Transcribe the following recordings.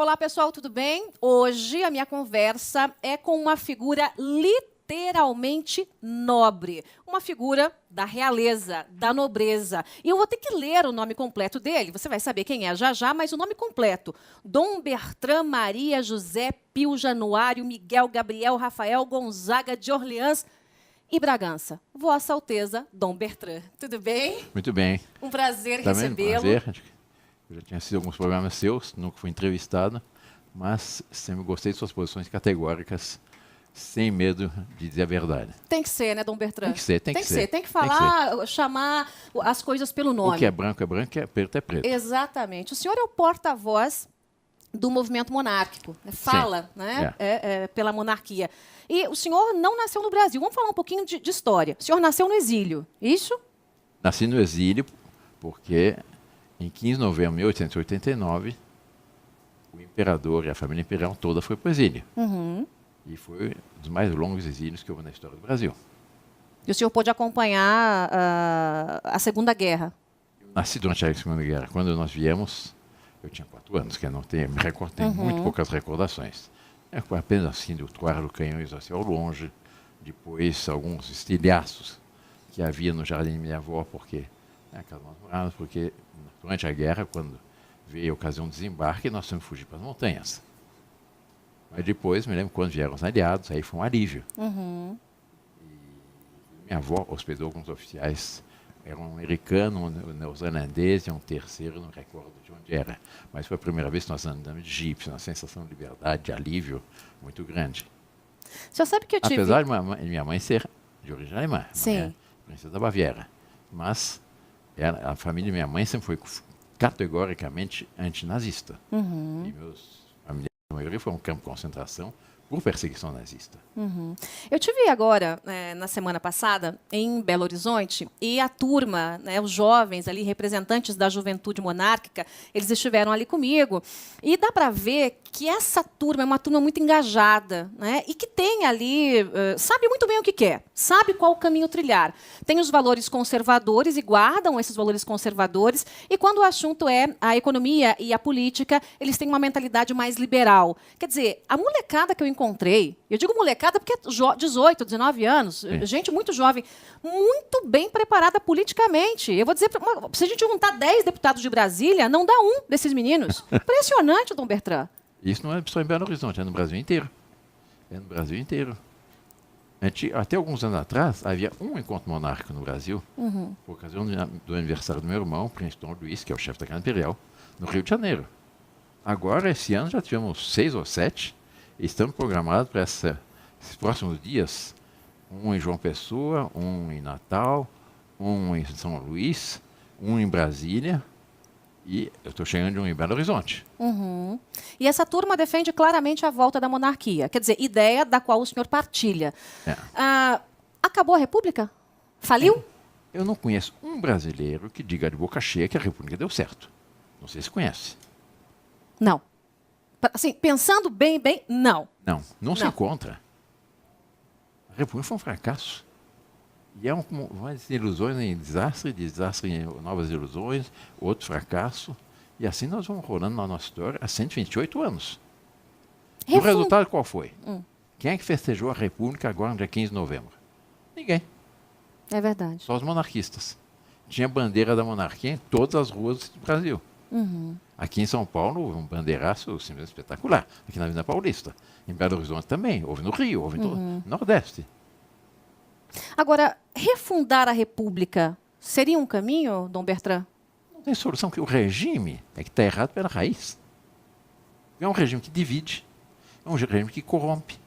Olá, pessoal, tudo bem? Hoje a minha conversa é com uma figura literalmente nobre. Uma figura da realeza, da nobreza. E eu vou ter que ler o nome completo dele. Você vai saber quem é já já, mas o nome completo. Dom Bertrand Maria José Pio Januário Miguel Gabriel Rafael Gonzaga de Orleans e Bragança. Vossa Alteza, Dom Bertrand. Tudo bem? Muito bem. Um prazer Também recebê-lo. prazer. Eu já tinha assistido alguns programas seus, nunca fui entrevistado, mas sempre gostei de suas posições categóricas, sem medo de dizer a verdade. Tem que ser, né, Dom Bertrand? Tem que ser, tem que ser. Tem que falar, chamar as coisas pelo nome. O que é branco, o que é preto é preto. Exatamente. O senhor é o porta-voz do movimento monárquico. Fala, né, pela monarquia. E o senhor não nasceu no Brasil. Vamos falar um pouquinho de história. O senhor nasceu no exílio, isso? Nasci no exílio porque, em 15 de novembro de 1889, o imperador e a família imperial toda foi para o exílio. Uhum. E foi um dos mais longos exílios que houve na história do Brasil. E o senhor pôde acompanhar a Segunda Guerra? Eu nasci durante a Segunda Guerra. Quando nós viemos, eu tinha 4 anos, que eu não tenho, me recordo, tenho muito poucas recordações. Foi apenas assim, do toar do canhões assim ao longe, depois alguns estilhaços que havia no jardim de minha avó, porque porque durante a guerra, quando veio a ocasião de desembarque, nós tínhamos que fugir para as montanhas. Mas depois, me lembro quando vieram os aliados, aí foi um alívio. Uhum. E minha avó hospedou alguns oficiais, era um americano, um neozelandês e um terceiro, não recordo de onde era. Mas foi a primeira vez que nós andamos de jipe, uma sensação de liberdade, de alívio muito grande. O senhor sabe que eu tive... Apesar de minha mãe ser de origem alemã, Sim. princesa da Baviera, mas a família de minha mãe sempre foi categoricamente antinazista. Uhum. E meus familiares, a maioria, foram um campo de concentração por perseguição nazista. Uhum. Eu tive agora, na semana passada, em Belo Horizonte, e a turma, né, os jovens ali, representantes da juventude monárquica, eles estiveram ali comigo, e dá para ver que essa turma é uma turma muito engajada, né, e que tem ali, sabe muito bem o que quer, sabe qual o caminho trilhar. Tem os valores conservadores e guardam esses valores conservadores, e quando o assunto é a economia e a política, eles têm uma mentalidade mais liberal. Quer dizer, a molecada que eu encontrei, eu digo molecada porque é 18, 19 anos, gente muito jovem, muito bem preparada politicamente. Eu vou dizer, se a gente juntar 10 deputados de Brasília, não dá um desses meninos. Impressionante, Dom Bertrand. Isso não é só em Belo Horizonte, é no Brasil inteiro. É no Brasil inteiro. Até alguns anos atrás, havia um encontro monárquico no Brasil, por ocasião do aniversário do meu irmão, o príncipe Dom Luís, que é o chefe da Casa Imperial, no Rio de Janeiro. Agora, esse ano, já tivemos 6 ou 7, e estamos programados para esses próximos dias, um em João Pessoa, um em Natal, um em São Luís, um em Brasília, e eu estou chegando de um em Belo Horizonte. Uhum. E essa turma defende claramente a volta da monarquia. Quer dizer, ideia da qual o senhor partilha. Acabou a República? Faliu? Eu não conheço um brasileiro que diga de boca cheia que a República deu certo. Não sei se conhece. Não. Assim, pensando bem, não. Não se encontra. A República foi um fracasso. E é umas ilusões em desastre em novas ilusões, outro fracasso. E assim nós vamos rolando na nossa história há 128 anos. E o resultado qual foi? Quem é que festejou a República agora no dia 15 de novembro? Ninguém. É verdade. Só os monarquistas. Tinha bandeira da monarquia em todas as ruas do Brasil. Aqui em São Paulo houve um bandeiraço simplesmente espetacular, aqui na Avenida Paulista. Em Belo Horizonte também, houve no Rio, houve no Nordeste. Agora, refundar a República seria um caminho, Dom Bertrand? Não tem solução, porque o regime é que está errado pela raiz. É um regime que divide, é um regime que corrompe,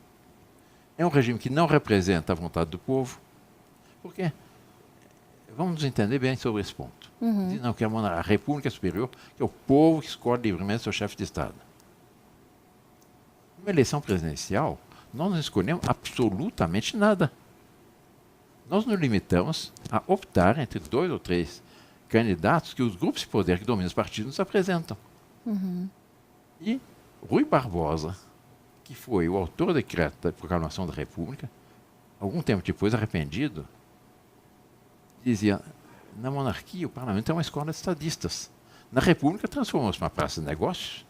é um regime que não representa a vontade do povo. Por quê? Vamos nos entender bem sobre esse ponto. Diz, não, que a República é superior, que é o povo que escolhe livremente seu chefe de Estado. Numa eleição presidencial, nós não escolhemos absolutamente nada. Nós nos limitamos a optar entre 2 ou 3 candidatos que os grupos de poder que dominam os partidos nos apresentam. E Rui Barbosa, que foi o autor do decreto da proclamação da República, algum tempo depois, arrependido, dizia, na monarquia o parlamento é uma escola de estadistas. Na República transformou-se numa praça de negócios.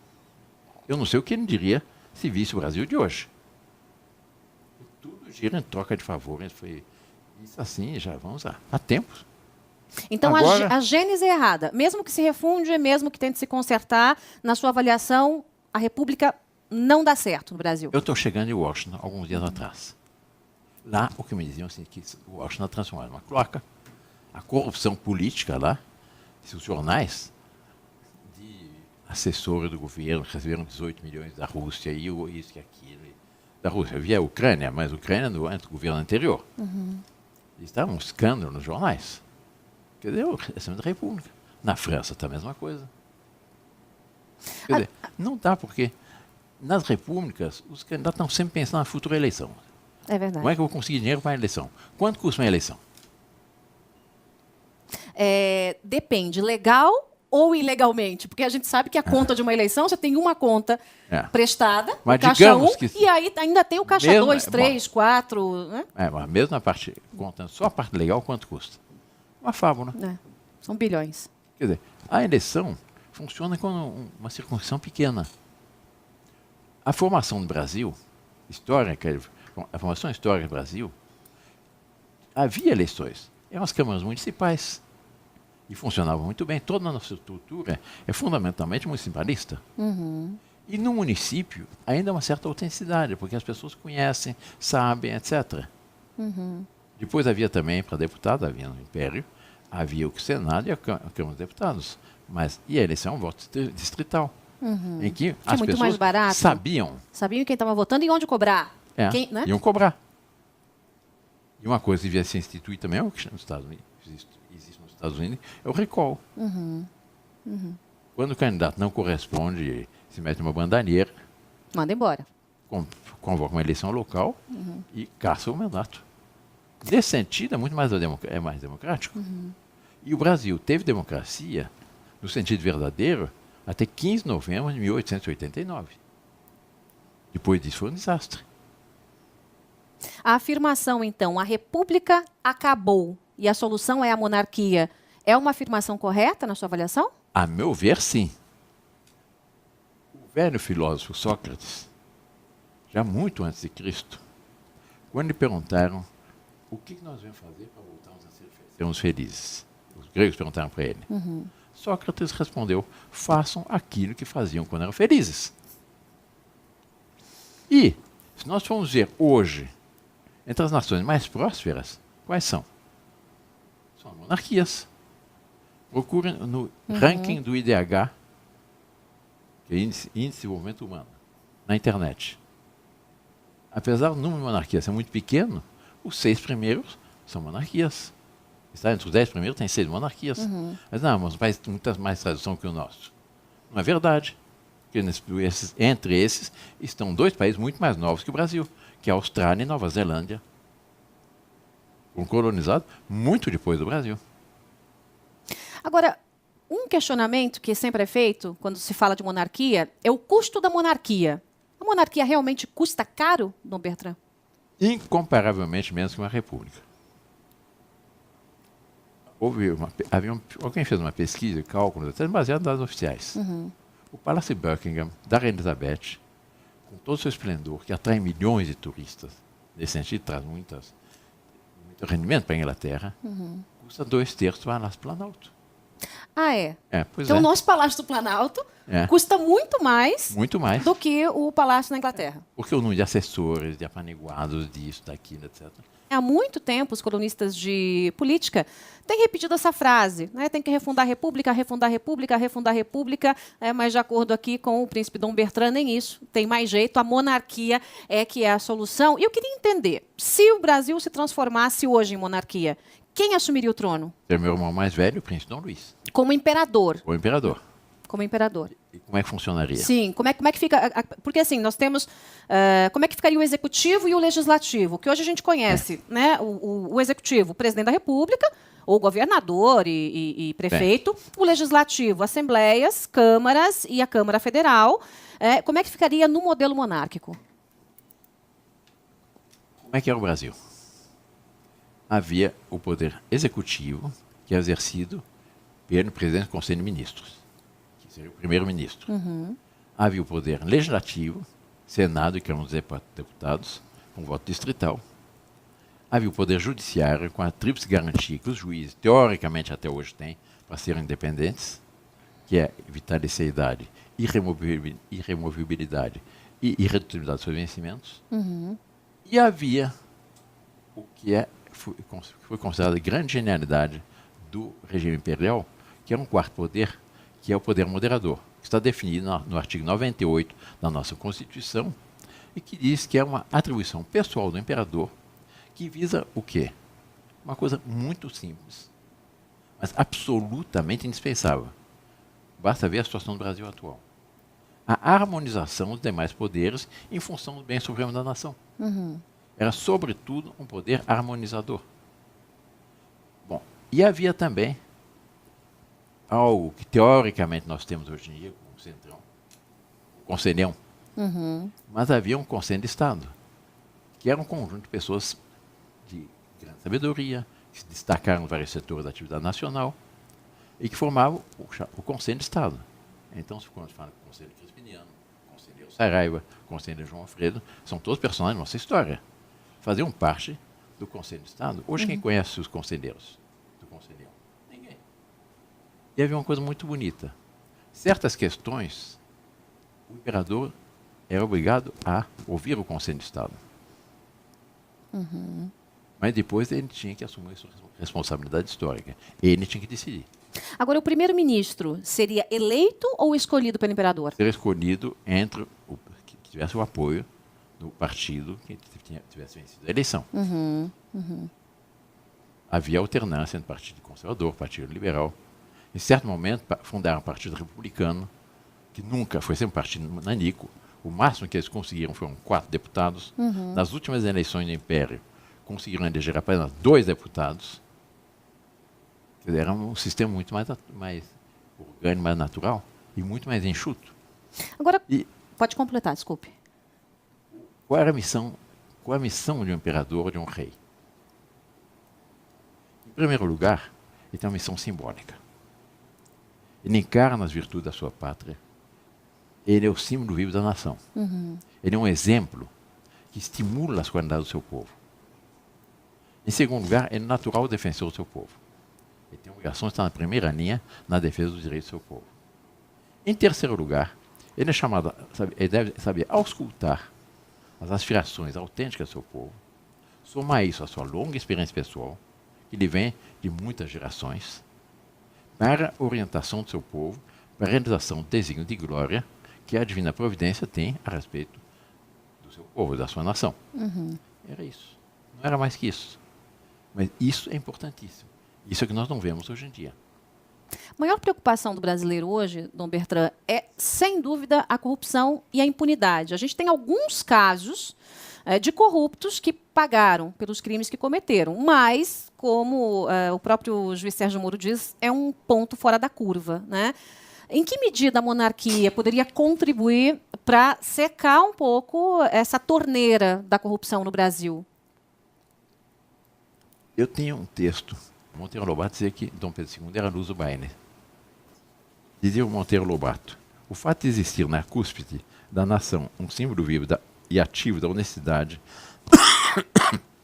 Eu não sei o que ele diria se visse o Brasil de hoje. Tudo gira em troca de favores. Foi isso assim, já vamos há tempos. Então, Agora, a gênese é errada. Mesmo que se refunde, mesmo que tente se consertar, na sua avaliação, a República não dá certo no Brasil. eu estou chegando em Washington alguns dias atrás. Lá, o que me diziam assim, que Washington transformado numa cloaca. A corrupção política lá, se os jornais de assessores do governo receberam 18 milhões da Rússia e isso e aquilo. Da Rússia via a Ucrânia, mas a Ucrânia no governo anterior. Estava um escândalo nos jornais. Quer dizer, é da República. Na França está a mesma coisa. Quer dizer, não dá porque nas repúblicas os candidatos estão sempre pensando na futura eleição. É verdade. Como é que eu vou conseguir dinheiro para a eleição? Quanto custa uma eleição? Depende, legal ou ilegalmente? Porque a gente sabe que a conta de uma eleição, você tem uma conta prestada, mas o caixa 1, que e aí ainda tem o caixa 2, 3, 4. Né? Mas mesmo na parte, contando só a parte legal, quanto custa? Uma fábula. São bilhões. Quer dizer, a eleição funciona como uma circunscrição pequena. A formação do Brasil, a formação histórica do Brasil, havia eleições. Eram as câmaras municipais. E funcionavam muito bem. Toda a nossa estrutura é fundamentalmente municipalista. E no município ainda há uma certa autenticidade, porque as pessoas conhecem, sabem, etc. Depois havia também, para deputado, havia no Império, havia o Senado e a Câmara dos Deputados. E a eleição é um voto distrital, em que as muito pessoas mais barato. sabiam Sabiam quem estava votando e onde cobrar. Né? Iam cobrar. E uma coisa que devia ser instituída também, é o que nos Estados Unidos, existe nos Estados Unidos, é o recall. Quando o candidato não corresponde, se mete uma bandaneira, manda embora. Convoca uma eleição local e caça o mandato. Nesse sentido, é muito mais, mais democrático. E o Brasil teve democracia, no sentido verdadeiro, até 15 de novembro de 1889. Depois disso foi um desastre. A afirmação, então, a República acabou e a solução é a monarquia, é uma afirmação correta na sua avaliação? A meu ver, sim. O velho filósofo Sócrates, já muito antes de Cristo, quando lhe perguntaram o que nós vamos fazer para voltarmos a sermos felizes, os gregos perguntaram para ele. Sócrates respondeu: façam aquilo que faziam quando eram felizes. E, se nós formos ver hoje, entre as nações mais prósperas, quais são? São as monarquias. Procurem no ranking do IDH, que é Índice de Desenvolvimento Humano, na internet. Apesar do número de monarquias ser muito pequeno, os 6 primeiros são monarquias. Está entre os 10 primeiros, tem 6 monarquias. Mas um país com muita mais tradição que o nosso. Não é verdade. Porque entre esses estão 2 países muito mais novos que o Brasil, que é a Austrália e Nova Zelândia. Foram colonizados muito depois do Brasil. Agora, um questionamento que sempre é feito quando se fala de monarquia é o custo da monarquia. A monarquia realmente custa caro, Dom Bertrand? Incomparavelmente menos que uma república. Alguém fez uma pesquisa de cálculos, até baseado em dados oficiais. O Palácio Buckingham, da Rainha Elizabeth, com todo o seu esplendor, que atrai milhões de turistas, nesse sentido traz muito rendimento para a Inglaterra, custa 2/3 do Palácio Planalto. Então, o nosso Palácio do Planalto custa muito mais do que o Palácio na Inglaterra. Porque o número de assessores, de apaniguados, disso, daquilo, etc. Há muito tempo, os colunistas de política têm repetido essa frase, né? Tem que refundar a República, refundar a República, refundar a República, mas de acordo aqui com o príncipe Dom Bertrand, nem isso tem mais jeito, a monarquia é que é a solução. E eu queria entender, se o Brasil se transformasse hoje em monarquia, quem assumiria o trono? É o meu irmão mais velho, o príncipe Dom Luís. Como imperador. O imperador. Como imperador. E como é que funcionaria? Sim, como é que fica... Porque assim, nós temos... como é que ficaria o executivo e o legislativo? Que hoje a gente conhece, né? O executivo, o presidente da República, ou governador e prefeito. O legislativo, assembleias, câmaras e a Câmara Federal. Como é que ficaria no modelo monárquico? Como é que era o Brasil? Havia o poder executivo, que é exercido pelo presidente do Conselho de Ministros, que seria o primeiro-ministro. Havia o poder legislativo, Senado e Câmara dos Deputados, com voto distrital. Havia o poder judiciário, com a tríplice garantia que os juízes, teoricamente até hoje, têm para serem independentes, que é vitalicidade, idade, irremovibilidade e irredutibilidade dos seus vencimentos. E havia o que foi considerado a grande genialidade do regime imperial, que é um quarto poder, que é o poder moderador, que está definido no artigo 98 da nossa Constituição e que diz que é uma atribuição pessoal do imperador que visa o quê? Uma coisa muito simples, mas absolutamente indispensável. Basta ver a situação do Brasil atual. A harmonização dos demais poderes em função do bem supremo da nação. Era, sobretudo, um poder harmonizador. Bom, e havia também algo que, teoricamente, nós temos hoje em dia, como o Centrão, o Conselhão, mas havia um Conselho de Estado, que era um conjunto de pessoas de grande sabedoria, que se destacaram em vários setores da atividade nacional, e que formavam o Conselho de Estado. Então, quando se fala do Conselho Crispiniano, Conselheiro Saraiva, Conselheiro João Alfredo, são todos personagens da nossa história. Faziam parte do Conselho de Estado. Hoje, quem conhece os conselheiros do Conselhão? Ninguém. E havia uma coisa muito bonita. Certas questões, o imperador era obrigado a ouvir o Conselho de Estado. Mas depois ele tinha que assumir a sua responsabilidade histórica. Ele tinha que decidir. Agora, o primeiro-ministro seria eleito ou escolhido pelo imperador? Ser escolhido entre que tivesse o apoio do partido que tivesse vencido a eleição. Havia alternância entre o Partido Conservador, o Partido Liberal. Em certo momento, fundaram o Partido Republicano, que nunca foi sempre um partido nanico. O máximo que eles conseguiram foram 4 deputados. Nas últimas eleições do Império, conseguiram eleger apenas 2 deputados. Quer dizer, era um sistema muito mais orgânico, mais natural e muito mais enxuto. Agora, pode completar, desculpe. Qual era a missão? Qual a missão de um imperador ou de um rei? Em primeiro lugar, ele tem uma missão simbólica. Ele encarna as virtudes da sua pátria. Ele é o símbolo vivo da nação. Ele é um exemplo que estimula as qualidades do seu povo. Em segundo lugar, ele é natural defensor do seu povo. Ele tem a obrigação de estar na primeira linha na defesa dos direitos do seu povo. Em terceiro lugar, ele é chamado, ele deve saber auscultar as aspirações autênticas do seu povo, somar isso à sua longa experiência pessoal, que lhe vem de muitas gerações, para a orientação do seu povo, para a realização do desígnio de glória que a divina providência tem a respeito do seu povo, da sua nação. Era isso. Não era mais que isso. Mas isso é importantíssimo. Isso é que nós não vemos hoje em dia. A maior preocupação do brasileiro hoje, Dom Bertrand, é, sem dúvida, a corrupção e a impunidade. A gente tem alguns casos de corruptos que pagaram pelos crimes que cometeram, mas, como o próprio juiz Sérgio Moro diz, é um ponto fora da curva, né? Em que medida a monarquia poderia contribuir para secar um pouco essa torneira da corrupção no Brasil? Eu tenho um texto. Monteiro Lobato dizia que Dom Pedro II era Luso Bainer. Dizia o Monteiro Lobato: o fato de existir na cúspide da nação um símbolo vivo e ativo da honestidade,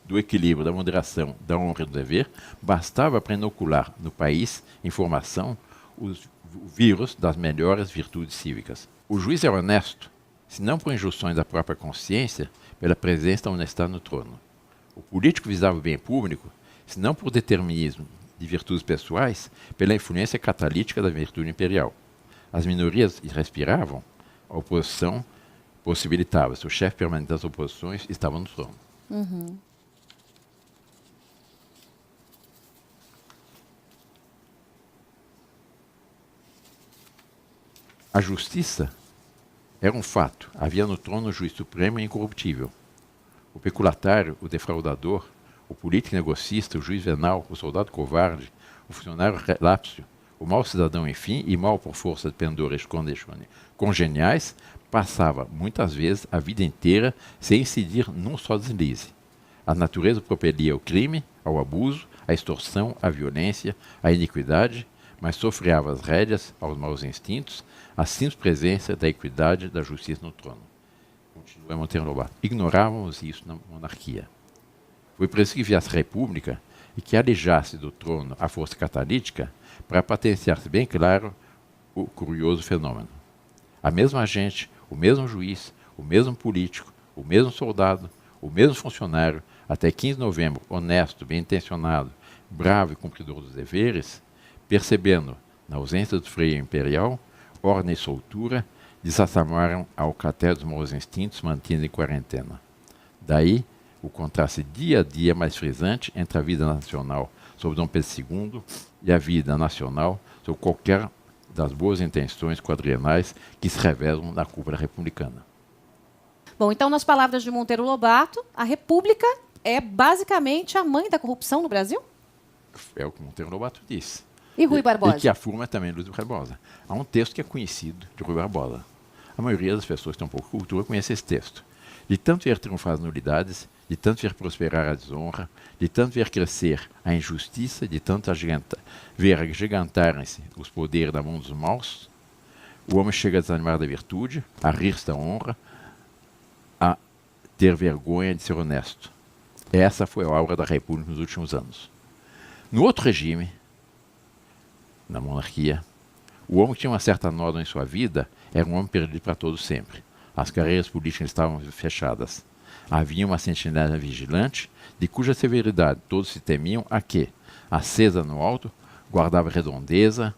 do equilíbrio, da moderação, da honra e do dever, bastava para inocular no país, em formação, o vírus das melhores virtudes cívicas. O juiz é honesto, se não por injunções da própria consciência, pela presença da honestidade no trono. O político visava o bem público, se não por determinismo de virtudes pessoais, pela influência catalítica da virtude imperial. As minorias respiravam, a oposição possibilitava-se. O chefe permanente das oposições estava no trono. A justiça era um fato. Havia no trono o juiz supremo e incorruptível. O peculatário, o defraudador, o político negocista, o juiz venal, o soldado covarde, o funcionário relapso, o mau cidadão, enfim, e mal por força de pendores congeniais, passava, muitas vezes, a vida inteira sem incidir num só deslize. A natureza propelia ao crime, ao abuso, à extorsão, à violência, à iniquidade, mas sofreava as rédeas aos maus instintos, a simples presença da equidade e da justiça no trono. Continua Monteiro Lobato. Ignorávamos isso na monarquia. Foi preciso que viesse a república e que alejasse do trono a força catalítica para patentear-se bem claro o curioso fenômeno. A mesma gente, o mesmo juiz, o mesmo político, o mesmo soldado, o mesmo funcionário, até 15 de novembro, honesto, bem-intencionado, bravo e cumpridor dos deveres, percebendo, na ausência do freio imperial, ordem e soltura, desassamaram a alcatéia dos maus instintos mantidos em quarentena. Daí, o contraste dia a dia mais frisante entre a vida nacional sob Dom Pedro II e a vida nacional sob qualquer das boas intenções quadrienais que se revelam na cúpula republicana. Bom, então, nas palavras de Monteiro Lobato, a República é basicamente a mãe da corrupção no Brasil? É o que Monteiro Lobato disse. E Rui Barbosa? E que afirma também Luiz Barbosa. Há um texto que é conhecido de Rui Barbosa. A maioria das pessoas que têm um pouco de cultura conhece esse texto. De tanto ver triunfar as nulidades, de tanto ver prosperar a desonra, de tanto ver crescer a injustiça, de tanto ver agigantarem-se os poderes na mão dos maus, o homem chega a desanimar da virtude, a rir-se da honra, a ter vergonha de ser honesto. Essa foi a aura da República nos últimos anos. No outro regime, na monarquia, o homem que tinha uma certa nódoa em sua vida era um homem perdido para todo sempre. As carreiras políticas estavam fechadas. Havia uma sentinela vigilante, de cuja severidade todos se temiam, a que, acesa no alto, guardava redondeza,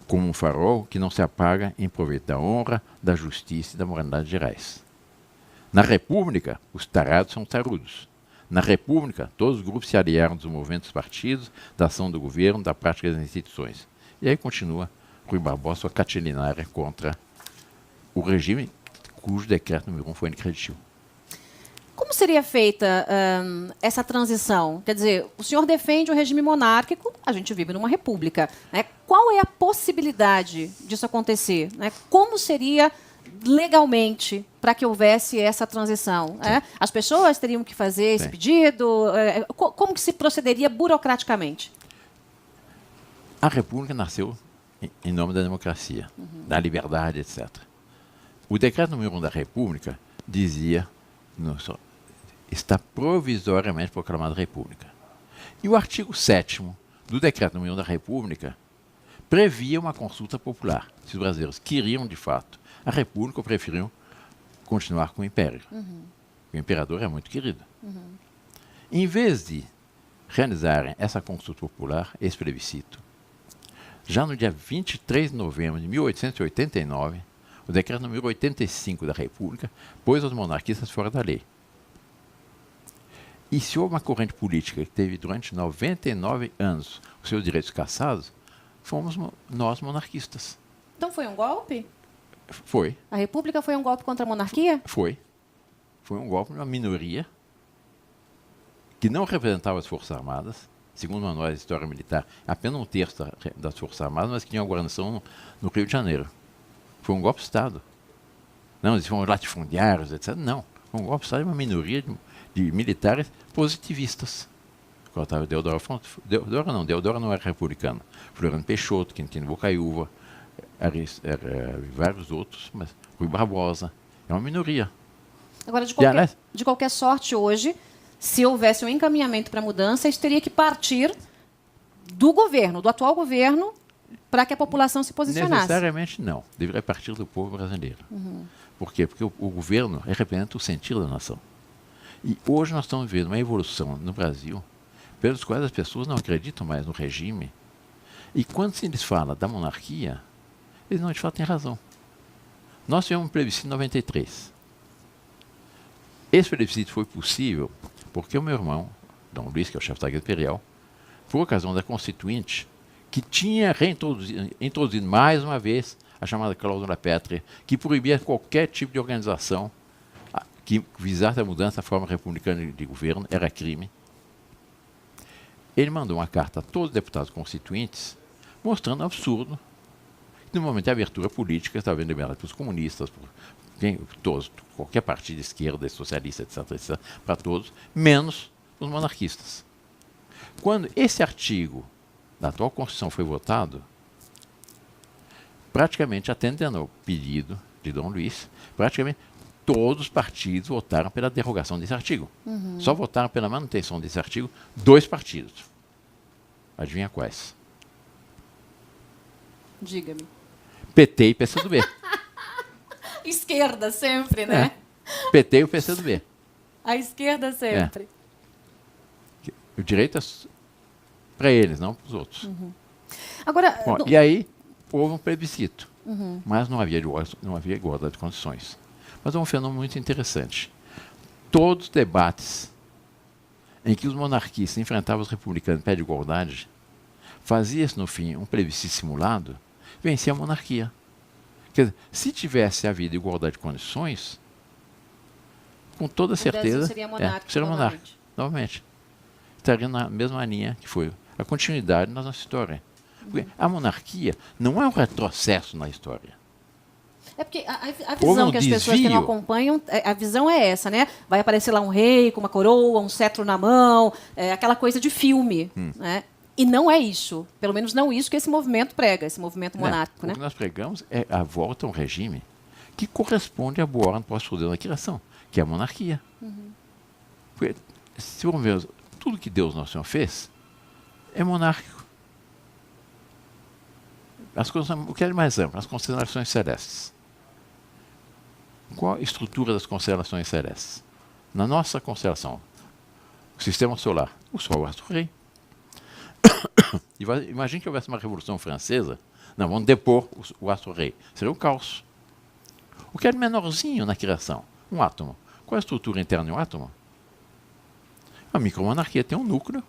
como um farol que não se apaga em proveito da honra, da justiça e da moralidade gerais. Na República, os tarados são tarudos. Na República, todos os grupos se aliaram dos movimentos dos partidos, da ação do governo, da prática das instituições. E aí continua Rui Barbosa, sua catilinária contra o regime cujo decreto número 1 foi incredível. Como seria feita essa transição? Quer dizer, o senhor defende o regime monárquico, a gente vive numa república. Né? Qual é a possibilidade disso acontecer? Né? Como seria legalmente para que houvesse essa transição? As pessoas teriam que fazer esse pedido? Como que se procederia burocraticamente? A República nasceu em nome da democracia, da liberdade, etc. O decreto número 1 da República dizia, está provisoriamente proclamada República. E o artigo 7º do decreto número 1 da República previa uma consulta popular, se os brasileiros queriam, de fato, a República ou preferiam continuar com o Império. O imperador é muito querido. Em vez de realizarem essa consulta popular, esse plebiscito, já no dia 23 de novembro de 1889, o decreto número 85 da República pôs os monarquistas fora da lei. E se houve uma corrente política que teve durante 99 anos os seus direitos cassados, fomos nós monarquistas. Então foi um golpe? Foi. A República foi um golpe contra a monarquia? Foi. Foi um golpe de uma minoria que não representava as Forças Armadas, segundo o Manual de História Militar, apenas um terço das Forças Armadas, mas que tinha uma guarnição no Rio de Janeiro. Foi um golpe de Estado. Não, eles foram latifundiários, etc. Não. Foi um golpe de Estado de uma minoria de militares positivistas. Deodoro não era republicano. Floriano Peixoto, Quintino Bocaiúva, vários outros, mas Rui Barbosa. É uma minoria. Agora, de qualquer sorte, hoje, se houvesse um encaminhamento para a mudança, isso teria que partir do governo, do atual governo, para que a população se posicionasse. Necessariamente não. Deveria partir do povo brasileiro. Por quê? Porque o governo representa o sentido da nação. E hoje nós estamos vendo uma evolução no Brasil, pelos quais as pessoas não acreditam mais no regime. E quando se lhes fala da monarquia, eles não de fato têm razão. Nós tivemos um plebiscito em 93. Esse plebiscito foi possível porque o meu irmão, Dom Luiz, que é o chefe da Guarda Imperial, por ocasião da Constituinte, que tinha introduzido mais uma vez a chamada cláusula pétrea, que proibia qualquer tipo de organização que visasse a mudança da forma republicana de governo, era crime. Ele mandou uma carta a todos os deputados constituintes, mostrando o absurdo. No momento da abertura política, estava sendo liberada pelos comunistas, por todos, qualquer partido de esquerda, socialista, etc., para todos, menos os monarquistas. Quando esse artigo da atual Constituição foi votado, praticamente atendendo ao pedido de Dom Luís, praticamente todos os partidos votaram pela derrogação desse artigo. Só votaram pela manutenção desse artigo 2 partidos. Adivinha quais? Diga-me. PT e PCdoB. Esquerda sempre, né? PT e o PCdoB. A esquerda sempre. O direito é para eles, não para os outros. Agora, Bom, e aí houve um plebiscito, mas não havia igualdade de condições. Mas é um fenômeno muito interessante. Todos os debates em que os monarquistas enfrentavam os republicanos em pé de igualdade, fazia-se, no fim, um plebiscito simulado, vencia a monarquia. Quer dizer, se tivesse havido igualdade de condições, com toda certeza, seria monárquico, seria monarca, novamente. Estaria na mesma linha que foi a continuidade na nossa história. Porque a monarquia não é um retrocesso na história. É porque a visão que as pessoas que não acompanham, a visão é essa, né? Vai aparecer lá um rei com uma coroa, um cetro na mão, aquela coisa de filme, né? E não é isso. Pelo menos não isso que esse movimento prega, esse movimento monárquico, né? O que nós pregamos é a volta a um regime que corresponde à boa ordem pós-Deus da criação, que é a monarquia. Porque, se vamos ver, tudo que Deus Nosso Senhor fez é monárquico. O que é mais amplo? As constelações celestes. Qual a estrutura das constelações celestes? Na nossa constelação, o sistema solar, o Sol é o astro-rei. Imagine que houvesse uma Revolução Francesa, não, vamos depor o astro-rei. Seria um caos. O que é menorzinho na criação? Um átomo. Qual é a estrutura interna de um átomo? A micromonarquia tem um núcleo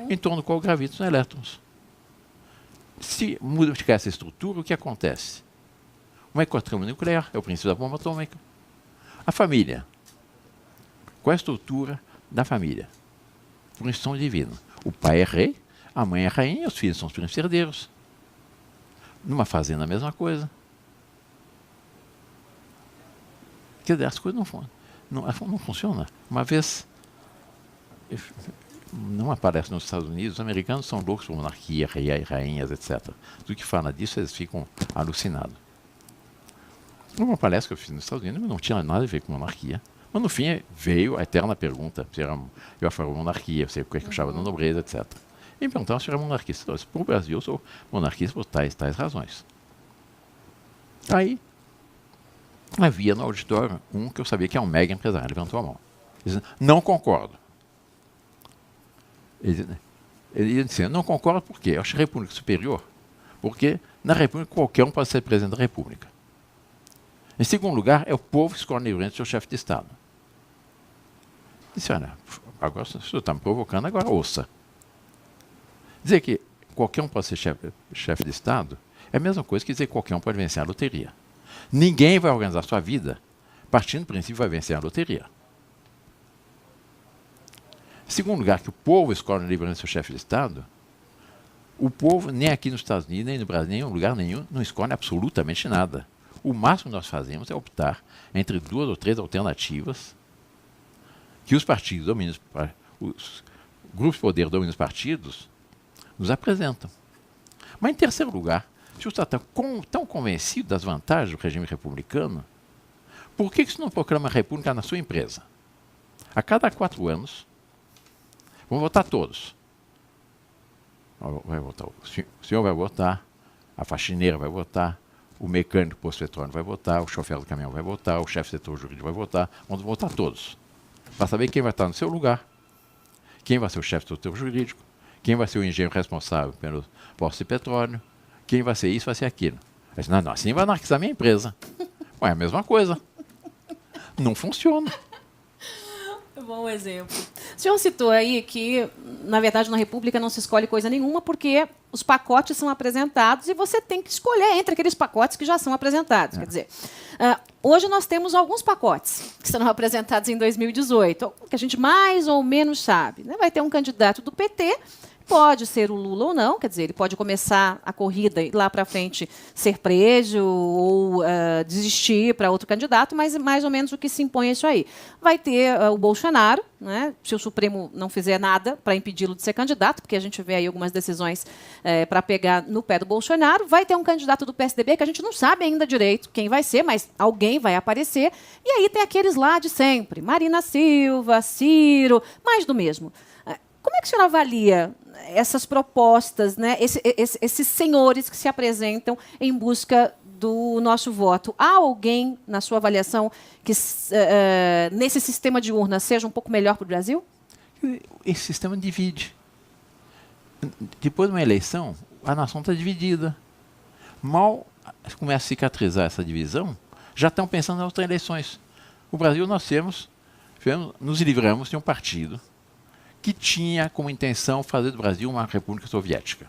em torno do qual gravitam os elétrons. Se modificar essa estrutura, o que acontece? Uma ecotrama nuclear é o princípio da bomba atômica. A família. Qual é a estrutura da família? Por instrução divina. O pai é rei, a mãe é rainha, os filhos são os príncipes herdeiros. Numa fazenda, a mesma coisa. Quer dizer, as coisas não funcionam. Uma vez, não aparece nos Estados Unidos, os americanos são loucos por monarquia, rei, rainhas, etc. Do que fala disso, eles ficam alucinados. Uma palestra que eu fiz nos Estados Unidos não tinha nada a ver com monarquia. Mas, no fim, veio a eterna pergunta se era, eu a favor da monarquia, se eu achava da nobreza, etc. E me perguntaram se eu era monarquista. Então, para o Brasil, eu sou monarquista por tais razões. Aí, havia no auditório um que eu sabia que é um mega empresário, levantou a mão. Ele disse, não concordo. Ele disse, não concordo por quê? Eu acho a República superior, porque na República qualquer um pode ser presidente da República. Em segundo lugar, é o povo que escolhe livremente seu chefe de Estado. Disse, olha, agora o senhor está me provocando, agora ouça. Dizer que qualquer um pode ser chefe de Estado é a mesma coisa que dizer que qualquer um pode vencer a loteria. Ninguém vai organizar sua vida partindo do princípio que vai vencer a loteria. Em segundo lugar, que o povo escolhe livremente seu chefe de Estado, o povo, nem aqui nos Estados Unidos, nem no Brasil, nem em lugar nenhum, não escolhe absolutamente nada. O máximo que nós fazemos é optar entre 2 ou 3 alternativas que os partidos dominam, os grupos de poder dominam os partidos, nos apresentam. Mas, em terceiro lugar, se você está tão convencido das vantagens do regime republicano, por que você não proclama a república na sua empresa? A cada 4 anos, vão votar todos. Vai votar, o senhor vai votar, a faxineira vai votar, o mecânico do posto de petróleo vai votar, o chofer do caminhão vai votar, o chefe do setor jurídico vai votar, vamos votar todos. Para saber quem vai estar no seu lugar, quem vai ser o chefe do setor jurídico, quem vai ser o engenheiro responsável pelo posto de petróleo, quem vai ser isso, vai ser aquilo. Eu disse, não, assim vai anarquizar a minha empresa. Ué, é a mesma coisa. Não funciona. Bom exemplo. O senhor citou aí que, na verdade, na República não se escolhe coisa nenhuma porque os pacotes são apresentados e você tem que escolher entre aqueles pacotes que já são apresentados. Quer dizer, hoje nós temos alguns pacotes que serão apresentados em 2018, que a gente mais ou menos sabe. Né? Vai ter um candidato do PT pode ser o Lula ou não, quer dizer, ele pode começar a corrida e lá para frente ser preso ou desistir para outro candidato, mas mais ou menos o que se impõe é isso aí. Vai ter o Bolsonaro, né, se o Supremo não fizer nada para impedi-lo de ser candidato, porque a gente vê aí algumas decisões para pegar no pé do Bolsonaro. Vai ter um candidato do PSDB que a gente não sabe ainda direito quem vai ser, mas alguém vai aparecer. E aí tem aqueles lá de sempre, Marina Silva, Ciro, mais do mesmo. Como é que o senhor avalia essas propostas, né, esses senhores que se apresentam em busca do nosso voto? Há alguém, na sua avaliação, que nesse sistema de urna seja um pouco melhor para o Brasil? Esse sistema divide. Depois de uma eleição, a nação está dividida. Mal começa a cicatrizar essa divisão, já estão pensando nas outras eleições. O Brasil, nós nos livramos de um partido que tinha como intenção fazer do Brasil uma república soviética.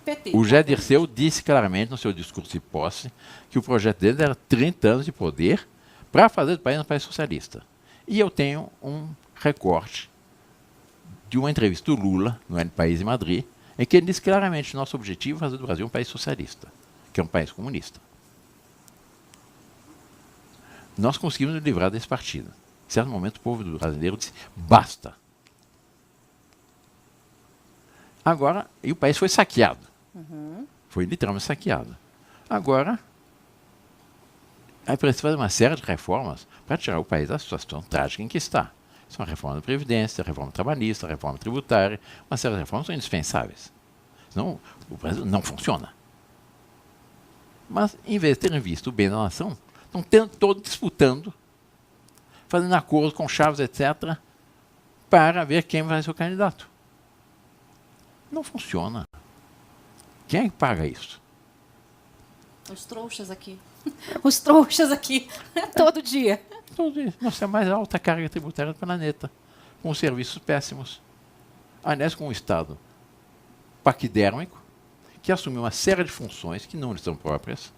PT, o Zé Dirceu disse claramente no seu discurso de posse que o projeto dele era 30 anos de poder para fazer do país um país socialista. E eu tenho um recorte de uma entrevista do Lula, no El País em Madrid, em que ele disse claramente que nosso objetivo é fazer do Brasil um país socialista, que é um país comunista. Nós conseguimos nos livrar desse partido. Em certo momento, o povo brasileiro disse, basta. Agora, e o país foi saqueado. Foi literalmente saqueado. Agora, é preciso fazer uma série de reformas para tirar o país da situação trágica em que está. São a reforma da Previdência, a reforma trabalhista, a reforma tributária, uma série de reformas são indispensáveis. Senão, o Brasil não funciona. Mas, em vez de terem visto o bem da nação, estão todos disputando, fazendo acordos com chaves, etc., para ver quem vai ser o candidato. Não funciona. Quem é que paga isso? Os trouxas aqui. Os trouxas aqui. Todo dia. Todo dia. Nós temos a mais alta carga tributária do planeta, com serviços péssimos. Aliás, com um Estado paquidérmico, que assumiu uma série de funções que não lhe são próprias.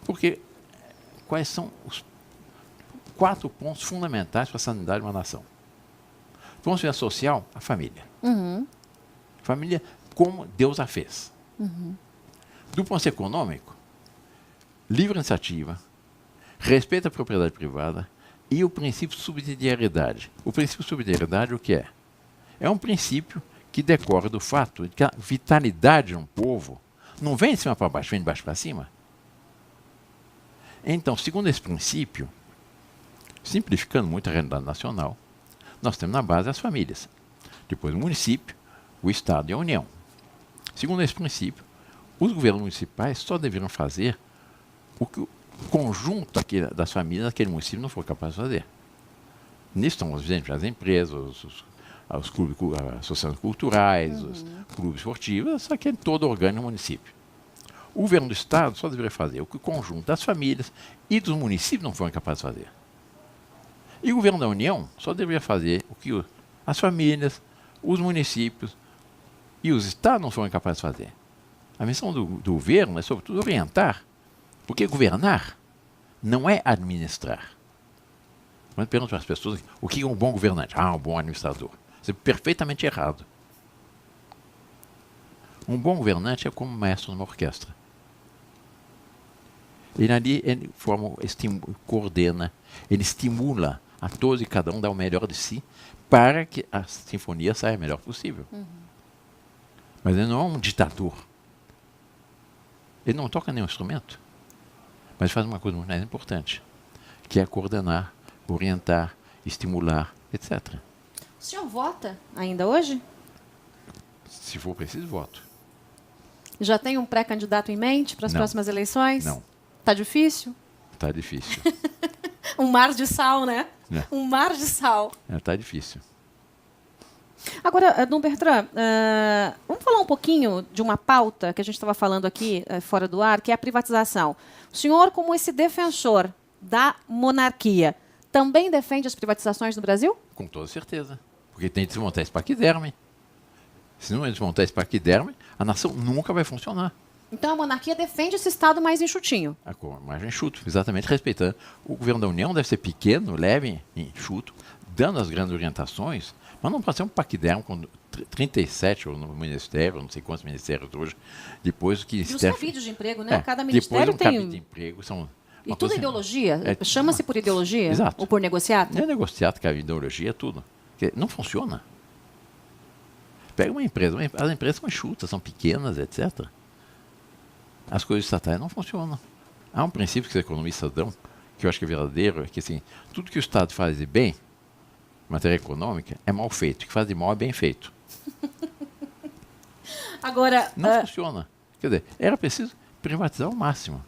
Porque quais são os 4 pontos fundamentais para a sanidade de uma nação? Do ponto de vista social, a família. Família como Deus a fez. Do ponto de vista econômico, livre iniciativa, respeito à propriedade privada e o princípio de subsidiariedade. O princípio de subsidiariedade, o que é? É um princípio que decorre do fato de que a vitalidade de um povo não vem de cima para baixo, vem de baixo para cima. Então, segundo esse princípio, simplificando muito a realidade nacional, nós temos na base as famílias. Depois o município, o Estado e a União. Segundo esse princípio, os governos municipais só deveriam fazer o que o conjunto das famílias daquele município não for capaz de fazer. Nisso estão as empresas, os clubes, as associações culturais, os clubes esportivos, aquele todo orgânico do município. O governo do Estado só deveria fazer o que o conjunto das famílias e dos municípios não foram capazes de fazer. E o governo da União só deveria fazer o que as famílias, os municípios e os estados não foram capazes de fazer. A missão do governo é, sobretudo, orientar, porque governar não é administrar. Quando pergunto para as pessoas o que é um bom governante, um bom administrador. Isso é perfeitamente errado. Um bom governante é como um maestro numa orquestra. Ele forma, coordena, ele estimula a todos e cada um dar o melhor de si para que a sinfonia saia o melhor possível. Mas ele não é um ditador. Ele não toca nenhum instrumento. Mas faz uma coisa muito mais importante, que é coordenar, orientar, estimular, etc. O senhor vota ainda hoje? Se for preciso, voto. Já tem um pré-candidato em mente para as próximas eleições? Não. Está difícil? Está difícil. Um mar de sal, né? Um mar de sal. Está difícil. Agora, Dom Bertrand, vamos falar um pouquinho de uma pauta que a gente estava falando aqui fora do ar, que é a privatização. O senhor, como esse defensor da monarquia, também defende as privatizações no Brasil? Com toda certeza. Porque tem que desmontar esse paquiderme. Se não desmontar esse paquiderme, a nação nunca vai funcionar. Então a monarquia defende esse Estado mais enxutinho. Mais enxuto, exatamente respeitando. O governo da União deve ser pequeno, leve, enxuto, dando as grandes orientações, mas não pode ser um paquidermo com 37 ou no ministério, não sei quantos ministérios hoje, depois que... E os cabides de emprego, né? Cada depois ministério um tem... cabide de emprego são... E tudo é ideologia? É, Chama-se por ideologia? Exato. Ou por negociado? Não é negociado, que a ideologia é tudo. Porque não funciona. Pega uma empresa, as empresas são enxutas, são pequenas, etc. As coisas estatais não funcionam. Há um princípio que os economistas dão, que eu acho que é verdadeiro, é que assim, tudo que o Estado faz de bem, em matéria econômica, é mal feito. O que faz de mal é bem feito. Agora... Não funciona. Quer dizer, era preciso privatizar ao máximo.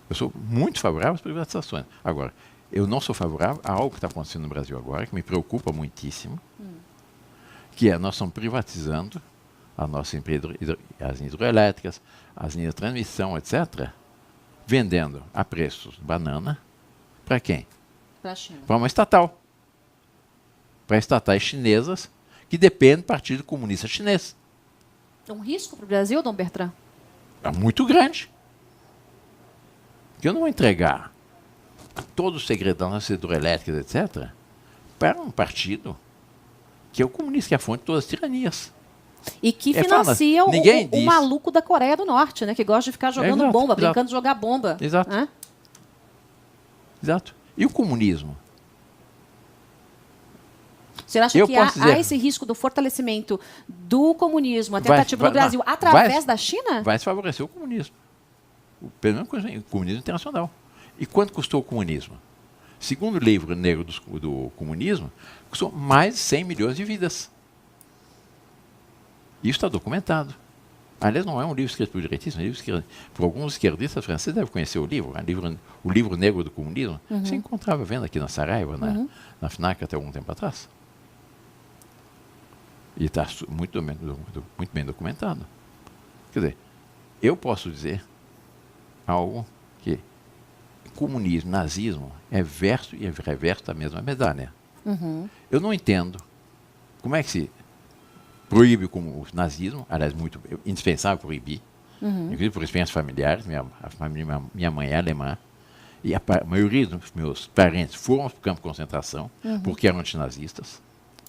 Eu sou muito favorável às privatizações. Agora, eu não sou favorável a algo que está acontecendo no Brasil agora, que me preocupa muitíssimo, que é nós estamos privatizando a nossa empresa, as hidroelétricas, as linhas de transmissão, etc., vendendo a preços banana para quem? Para a China. Para uma estatal. Para estatais chinesas que dependem do Partido Comunista Chinês. É um risco para o Brasil, Dom Bertrand? É muito grande. Que eu não vou entregar todo o segredo das nossas hidroelétricas, etc., para um partido que é o comunista, que é a fonte de todas as tiranias. E que financia o maluco da Coreia do Norte, né? Que gosta de ficar jogando exato, bomba, exato. brincando de jogar bomba. Exato. Né? Exato. E o comunismo? Você acha que há esse risco do fortalecimento do comunismo, a tentativa do Brasil, através da China? Vai se favorecer o comunismo. Pelo menos o comunismo internacional. E quanto custou o comunismo? Segundo o livro negro do comunismo, custou mais de 100 milhões de vidas. Isso está documentado. Aliás, não é um livro escrito por direitistas, é um livro escrito por alguns esquerdistas franceses. Devem conhecer o livro, o livro negro do comunismo. Você encontrava vendo aqui na Saraiva, na FNAC, até algum tempo atrás. E está muito bem documentado. Quer dizer, eu posso dizer algo que comunismo, nazismo é verso e reverso da mesma medalha. Eu não entendo como é que se proíbe o nazismo, aliás, muito indispensável proibir, inclusive por experiências familiares. Minha mãe é alemã e a maioria dos meus parentes foram para o campo de concentração porque eram antinazistas.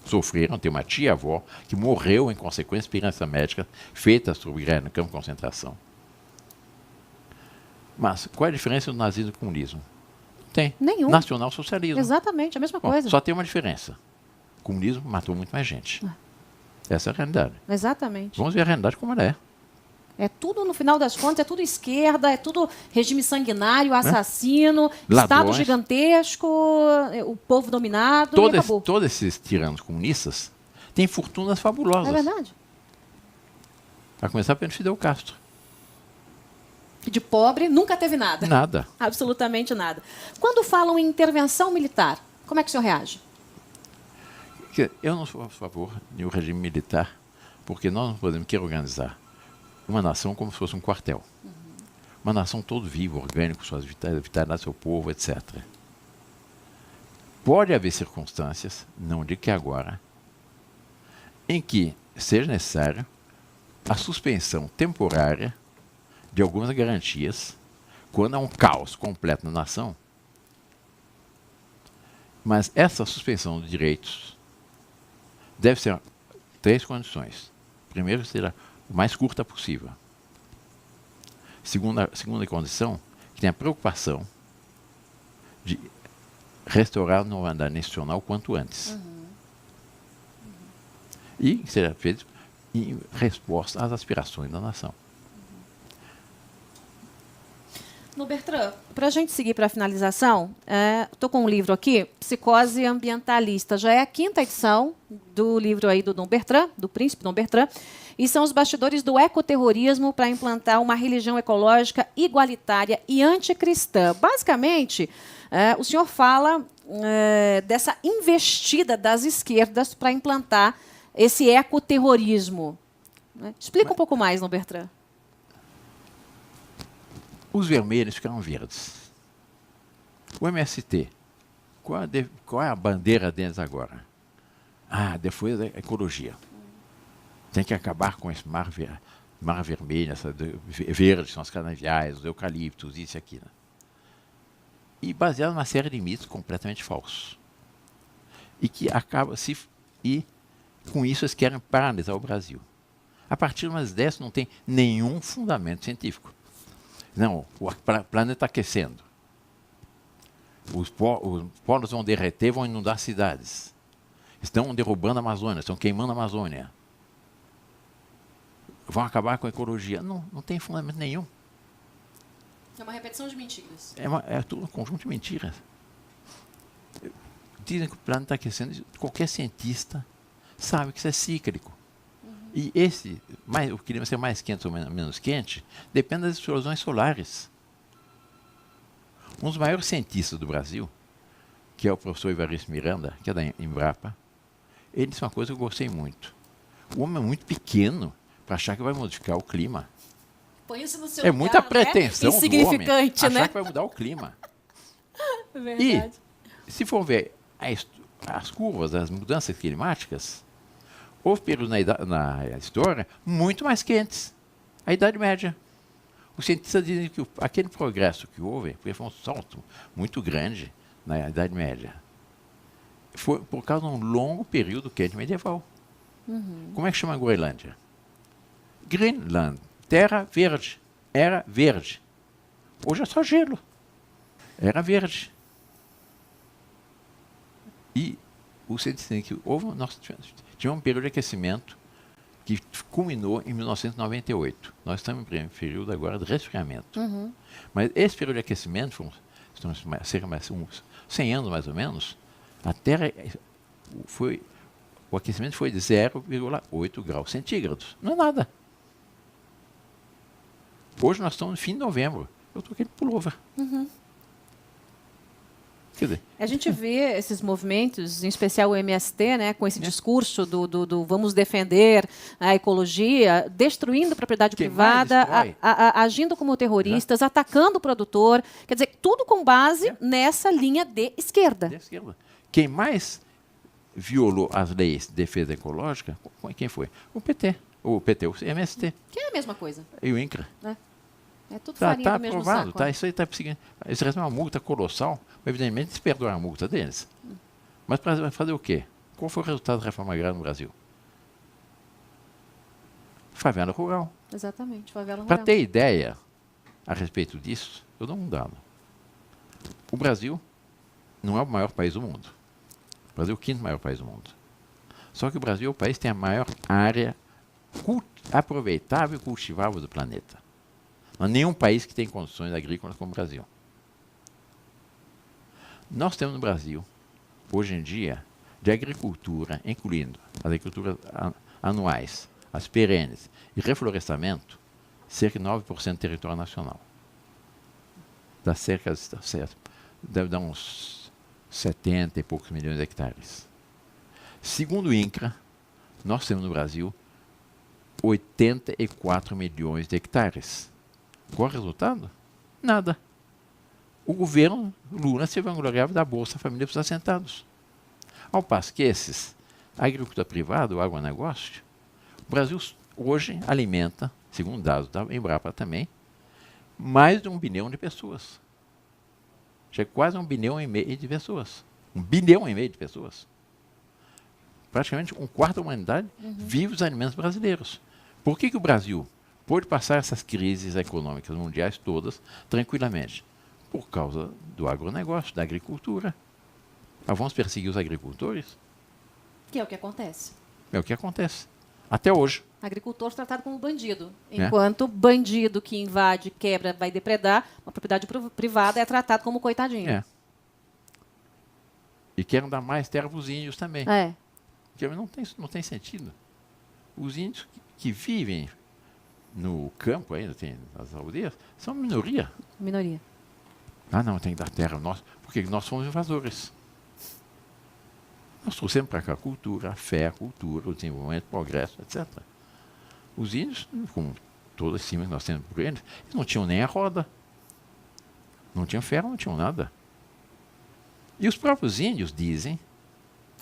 Sofreram, tem uma tia-avó que morreu em consequência de experiência médica feita sobre guerra no campo de concentração. Mas qual é a diferença do nazismo e do comunismo? Tem. Nenhum. Nacional-socialismo. Exatamente, a mesma coisa. Só tem uma diferença. O comunismo matou muito mais gente. Essa é a realidade. Exatamente. Vamos ver a realidade como ela é. É tudo, no final das contas, é tudo esquerda, é tudo regime sanguinário, assassino, Estado gigantesco, o povo dominado, e acabou. Todos esses tiranos comunistas têm fortunas fabulosas. É verdade. A começar pelo Fidel Castro. De pobre, nunca teve nada. Nada. Absolutamente nada. Quando falam em intervenção militar, como é que o senhor reage? Eu não sou a favor do regime militar, porque nós não podemos organizar uma nação como se fosse um quartel. Uma nação todo viva, orgânica, suas vitalidades, seu povo, etc. Pode haver circunstâncias, não digo que agora, em que seja necessário a suspensão temporária de algumas garantias quando há um caos completo na nação. Mas essa suspensão de direitos deve ser 3 condições. Primeiro, será o mais curta possível. Segunda condição, que tem a preocupação de restaurar a normalidade nacional quanto antes. E que seja feito em resposta às aspirações da nação. No Bertrand, para a gente seguir para a finalização, estou com um livro aqui, Psicose Ambientalista. Já é a 5ª edição do livro aí do Dom Bertrand, do príncipe Dom Bertrand, e são os bastidores do ecoterrorismo para implantar uma religião ecológica igualitária e anticristã. Basicamente, o senhor fala dessa investida das esquerdas para implantar esse ecoterrorismo. Explica um pouco mais, Dom Bertrand. Os vermelhos ficaram verdes. O MST, qual é a bandeira deles agora? Depois a ecologia. Tem que acabar com esse mar vermelho, essa verde, são as canaviais, os eucaliptos, isso e aquilo. E baseado numa série de mitos completamente falsos. e que acaba se... E com isso eles querem paralisar o Brasil. A partir de umas ideias não tem nenhum fundamento científico. Não, o planeta está aquecendo. Os polos vão derreter, vão inundar cidades. Estão derrubando a Amazônia, estão queimando a Amazônia. Vão acabar com a ecologia. Não, não tem fundamento nenhum. É uma repetição de mentiras. É tudo um conjunto de mentiras. Dizem que o planeta está aquecendo. Qualquer cientista sabe que isso é cíclico. E o clima ser mais quente ou menos quente, depende das explosões solares. Um dos maiores cientistas do Brasil, que é o professor Evaristo Miranda, que é da Embrapa, ele disse uma coisa que eu gostei muito. O homem é muito pequeno para achar que vai modificar o clima. Põe isso no seu É lugar, muita né? pretensão do homem Insignificante, achar né? que vai mudar o clima. Verdade. E, se for ver as curvas das mudanças climáticas, houve períodos na história muito mais quentes. A Idade Média. Os cientistas dizem que aquele progresso que houve, porque foi um salto muito grande na Idade Média, foi por causa de um longo período quente medieval. Como é que chama a Groenlândia? Greenland, terra verde. Era verde. Hoje é só gelo. Era verde. E os cientistas dizem que nós tivemos um período de aquecimento que culminou em 1998. Nós estamos em período agora de resfriamento. Mas esse período de aquecimento, cerca de uns 100 anos mais ou menos, a Terra o aquecimento foi de 0,8 graus centígrados. Não é nada. Hoje nós estamos no fim de novembro. Eu estou aqui de pullover. Quer dizer, A gente vê esses movimentos, em especial o MST, né, com esse discurso do vamos defender a ecologia, destruindo a propriedade Quem mais privada, destrói? agindo como terroristas, atacando o produtor. Quer dizer, tudo com base nessa linha de esquerda. da esquerda. Quem mais violou as leis de defesa ecológica, quem foi? O PT. O MST Que é a mesma coisa. e o INCRA. É tudo Está farinha do mesmo aprovado, saco. isso aí está perseguindo. Eles recebem uma multa colossal, mas evidentemente eles perdoaram a multa deles. Mas para fazer o quê? Qual foi o resultado da reforma agrária no Brasil? Favela rural. Exatamente, favela Para rural. ter ideia a respeito disso, eu dou um dado. O Brasil não é o maior país do mundo. O Brasil é o quinto maior país do mundo. Só que o Brasil é o país que tem a maior área aproveitável e cultivável do planeta. Não há nenhum país que tem condições agrícolas como o Brasil. Nós temos no Brasil, hoje em dia, de agricultura, incluindo as agriculturas anuais, as perenes e reflorestamento, cerca de 9% do território nacional. Dá deve dar uns 70 e poucos milhões de hectares. Segundo o INCRA, nós temos no Brasil 84 milhões de hectares. Qual é o resultado? Nada. O governo Lula se vangloriava da Bolsa Família para os assentados. Ao passo que a agricultura privada, o agronegócio, o Brasil hoje alimenta, segundo dados da Embrapa também, mais de 1 bilhão de pessoas. Chega quase 1,5 bilhão de pessoas. 1,5 bilhão de pessoas. Praticamente um quarto da humanidade vive os alimentos brasileiros. Por que o Brasil pôde passar essas crises econômicas mundiais todas tranquilamente? Por causa do agronegócio, da agricultura. Mas vamos perseguir os agricultores? Que é o que acontece. É o que acontece. Até hoje. Agricultor tratado como bandido. Enquanto bandido que invade, quebra, vai depredar, uma propriedade privada é tratado como coitadinho. É. E querem dar mais terra para os índios também. Porque não tem sentido. Os índios que vivem no campo, ainda tem as aldeias, são minoria. Minoria. Ah, não, tem que dar terra, porque nós somos invasores. Nós trouxemos para cá a cultura, a fé, a cultura, o desenvolvimento, o progresso, etc. Os índios, como toda cima que nós temos por eles não tinham nem a roda. Não tinham ferro, não tinham nada. E os próprios índios dizem...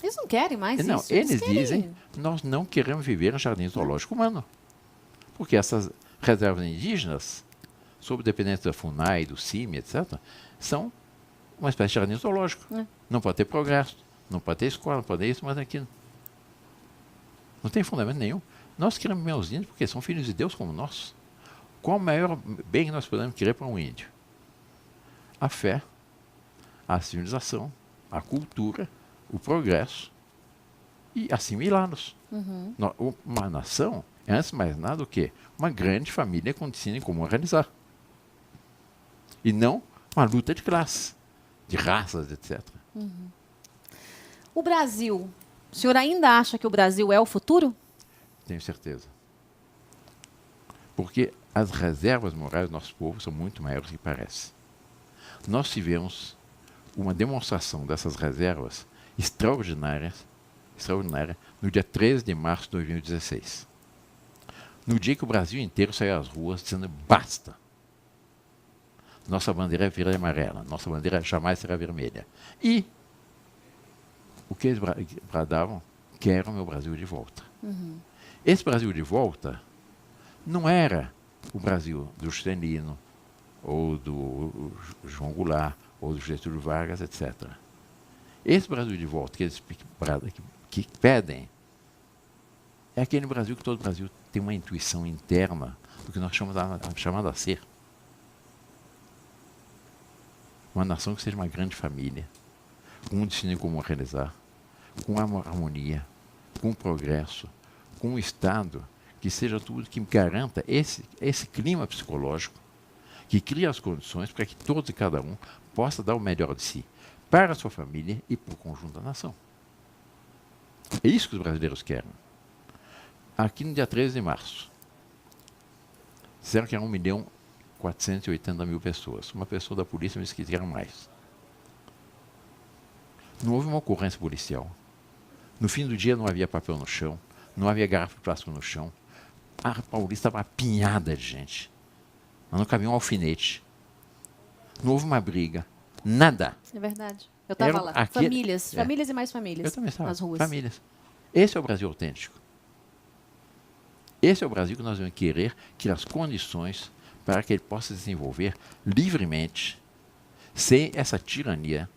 Eles não querem mais não, isso. Eles querem... dizem, nós não queremos viver no jardim zoológico humano. Porque essas reservas indígenas, sob dependência da FUNAI, do CIMI, etc., são uma espécie de jardim zoológico. Não pode ter progresso, Não pode ter escola, não pode ter isso, mas aqui não tem fundamento nenhum. Nós queremos meus índios porque são filhos de Deus como nós. Qual o maior bem que nós podemos querer para um índio? A fé, a civilização, a cultura, o progresso e assimilá-los. Uma nação é, antes de mais nada, o quê? Uma grande família com ensino em como organizar. E não uma luta de classe, de raças, etc. O Brasil, o senhor ainda acha que o Brasil é o futuro? Tenho certeza. Porque as reservas morais do nosso povo são muito maiores do que parece. Nós tivemos uma demonstração dessas reservas extraordinária no dia 13 de março de 2016. No dia que o Brasil inteiro saiu às ruas dizendo basta. Nossa bandeira é verde e amarela, nossa bandeira jamais será vermelha. E o que eles bradavam? Quero o meu Brasil de volta. Esse Brasil de volta não era o Brasil do Juscelino, ou do João Goulart, ou do Getúlio Vargas, etc. Esse Brasil de volta que eles que pedem é aquele Brasil que todo Brasil tem uma intuição interna do que nós chamamos a ser. Uma nação que seja uma grande família, com um destino como realizar, com harmonia, com progresso, com um Estado que seja tudo que garanta esse clima psicológico, que cria as condições para que todos e cada um possa dar o melhor de si, para a sua família e para o conjunto da nação. É isso que os brasileiros querem. Aqui no dia 13 de março, disseram que eram 1.480.000 pessoas. Uma pessoa da polícia me disse que eram mais. Não houve uma ocorrência policial. No fim do dia não havia papel no chão, não havia garrafa de plástico no chão. A Paulista estava apinhada de gente. Mas não cabia um alfinete. Não houve uma briga. Nada. É verdade. Eu estava lá. Famílias. Famílias e mais famílias. Eu também estava. Nas ruas. Famílias. Esse é o Brasil autêntico. Esse é o Brasil que nós vamos querer as condições para que ele possa se desenvolver livremente, sem essa tirania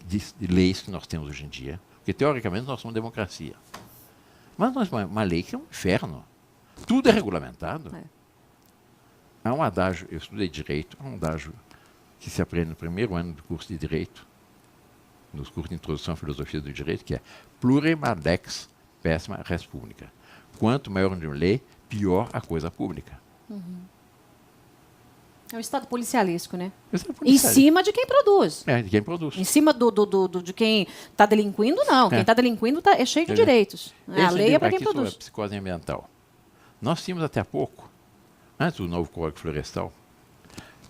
de leis que nós temos hoje em dia. Porque, teoricamente, nós somos democracia. Mas nós temos uma lei que é um inferno. Tudo é regulamentado. Há um adágio, eu estudei direito, há um adágio que se aprende no primeiro ano do curso de direito, nos cursos de introdução à filosofia do direito, que é plurem lex pessima res publica. Quanto maior a lei, pior a coisa pública. É o Estado policialesco, né? Em cima de quem produz. De quem produz. Em cima de quem está delinquindo, não. Quem está delinquindo é cheio de direitos. A lei é para quem produz. Sobre a psicose ambiental. Nós tínhamos até há pouco, antes do novo Código Florestal,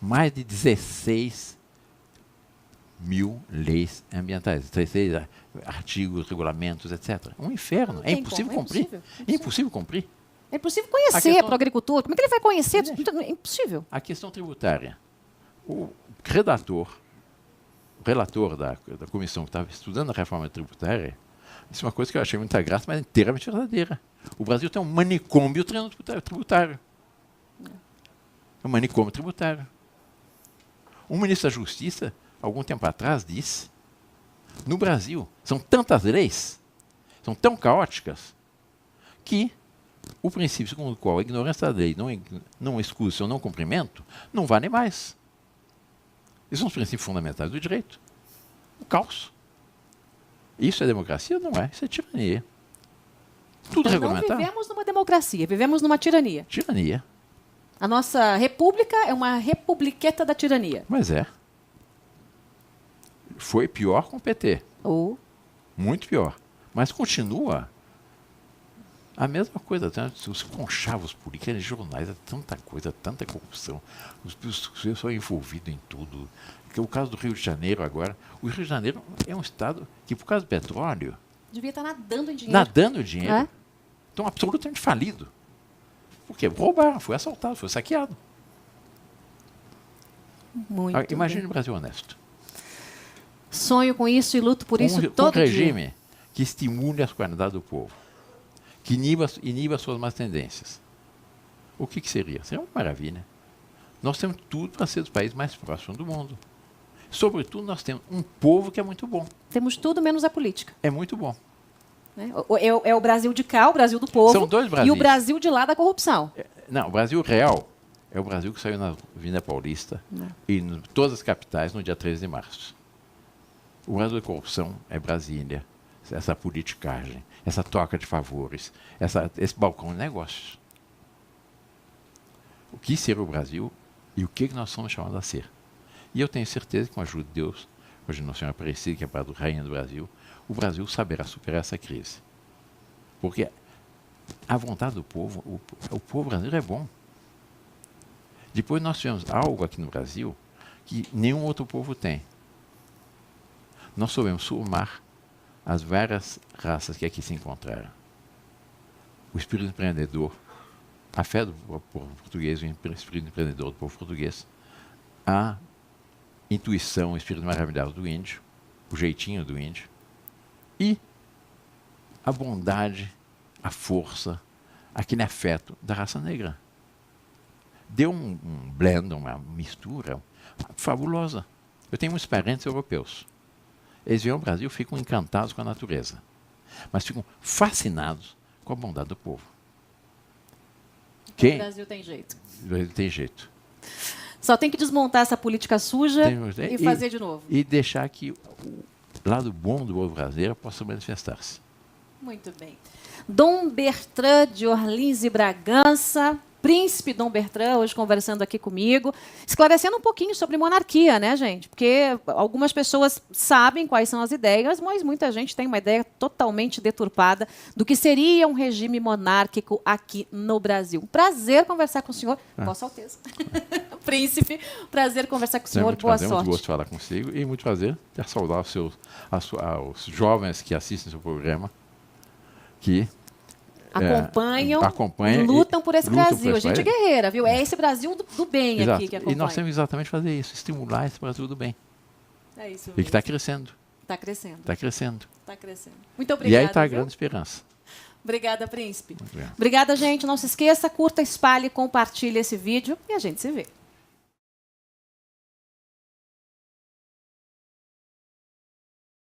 mais de 16 mil leis ambientais, 16 artigos, regulamentos, etc. Um inferno. É impossível cumprir. É impossível cumprir. É impossível conhecer para o agricultor. Como é que ele vai conhecer? É impossível. A questão tributária. O relator da comissão que estava estudando a reforma tributária, disse uma coisa que eu achei muita graça, mas inteiramente verdadeira. O Brasil tem um manicômio tributário. Um manicômio tributário. Um ministro da Justiça, algum tempo atrás, disse: no Brasil, são tantas leis, são tão caóticas, que o princípio segundo o qual a ignorância da lei não exclui seu não cumprimento, não vale mais. Esses são os princípios fundamentais do direito. O caos. Isso é democracia? Não é. Isso é tirania. Tudo regulamentado. Não vivemos numa democracia, vivemos numa tirania. Tirania. A nossa república é uma republiqueta da tirania. Mas é. Foi pior com o PT. Muito pior. Mas continua a mesma coisa. Os conchavos políticos, jornais, é tanta coisa, tanta corrupção. Os pessoas são envolvidos em tudo. O caso do Rio de Janeiro agora. O Rio de Janeiro é um estado que, por causa do petróleo... devia estar nadando em dinheiro. Nadando em dinheiro. Então, absolutamente falido. Por quê? Roubaram, foi assaltado, foi saqueado. Imagine o Brasil honesto. Sonho com isso e luto por isso todo dia. Um regime que estimule as qualidades do povo, que iniba suas más tendências. O que seria? Seria uma maravilha. Nós temos tudo para ser os países mais próximos do mundo. Sobretudo, nós temos um povo que é muito bom. Temos tudo menos a política. É muito bom. Né? É o Brasil de cá, o Brasil do povo. São dois Brasis. E o Brasil de lá da corrupção. Não, o Brasil real é o Brasil que saiu na Avenida Paulista e em todas as capitais no dia 13 de março. O Brasil da corrupção é Brasília, essa politicagem, essa troca de favores, esse balcão de negócios. O que ser o Brasil e o que nós somos chamados a ser. E eu tenho certeza que, com a ajuda de Deus, hoje Nossa Senhora Aparecida, que é a rainha do Brasil, o Brasil saberá superar essa crise. Porque a vontade do povo, o povo brasileiro é bom. Depois nós tivemos algo aqui no Brasil que nenhum outro povo tem. Nós soubemos somar as várias raças que aqui se encontraram. O espírito empreendedor, a fé do povo português, o espírito empreendedor do povo português, a intuição, o espírito maravilhoso do índio, o jeitinho do índio, e a bondade, a força, aquele afeto da raça negra. Deu um blend, uma mistura fabulosa. Eu tenho muitos parentes europeus. Eles vêm ao Brasil e ficam encantados com a natureza, mas ficam fascinados com a bondade do povo. O Brasil tem jeito. O Brasil tem jeito. Só tem que desmontar essa política suja e fazer de novo. E deixar que o lado bom do povo brasileiro possa manifestar-se. Muito bem. Dom Bertrand de Orleans e Bragança, Príncipe Dom Bertrand, hoje conversando aqui comigo, esclarecendo um pouquinho sobre monarquia, né, gente? Porque algumas pessoas sabem quais são as ideias, mas muita gente tem uma ideia totalmente deturpada do que seria um regime monárquico aqui no Brasil. Um prazer conversar com o senhor. Vossa Alteza. Príncipe, prazer conversar com o senhor. Boa sorte. Muito gosto de falar consigo e muito prazer ter saudar aos jovens que assistem seu programa, que acompanham, lutam por esse Brasil. A gente é guerreira, viu? É esse Brasil do bem. Exato. Aqui que acompanha. E nós temos exatamente fazer isso, estimular esse Brasil do bem. É isso mesmo. E que está crescendo. Está crescendo. Está crescendo. Está crescendo. Muito obrigada. E aí está a grande esperança. Obrigada, Príncipe. Obrigada, gente. Não se esqueça, curta, espalhe, compartilhe esse vídeo e a gente se vê.